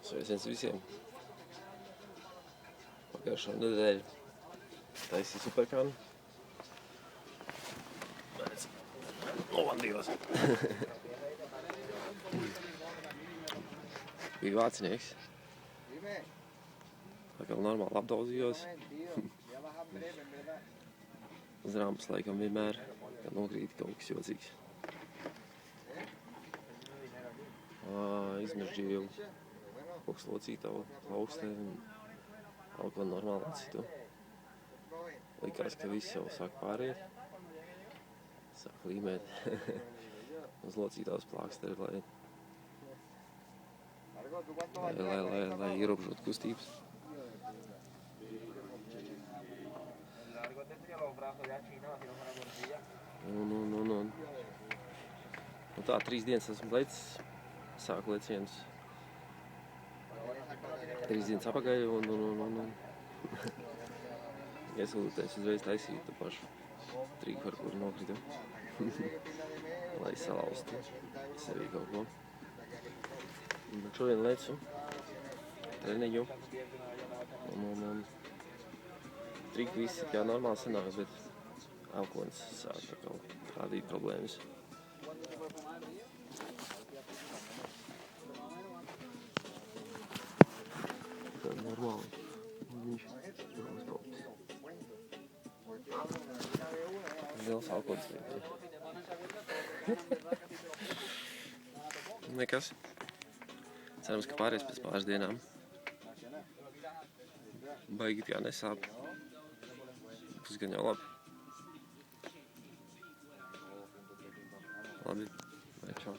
Sveiciens visiem. Pagājušo nedēļu taisīju superkānu. Novandījos. Bija vācinieks. Atkal normāli apdaudzījos. Uz rampas laikam vienmēr, kad nokrīt kaut kas jocīgs. Izmežģīju kokslocītavu plaukstē un kaut ko normāli atsitu. Likās, ka viss jau sāk pāriet. Sāk līmēt uz locītavas plāksteri, lai ierobežotu kustības. Un tā 3 dienas esmu lecis, sāku lecienus 3 dienas apakaļ un iesūtēs uzreiz taisīju to pašu trīku, ar kuru nokritu, lai salauztu sevī kaut ko. Un šodien lecu treniņu un triki visi kā normāli sanāk, bet elkonis sāk kaut rādīt problēmas. Tā normāli. Viņš nav uzbraucis. Liels elkonis vienkārši. Nekas. Cerams, ka pāries pēc pāris dienām. Baigi kā nesāp. Tas gan jau labi. Labi, vai čau.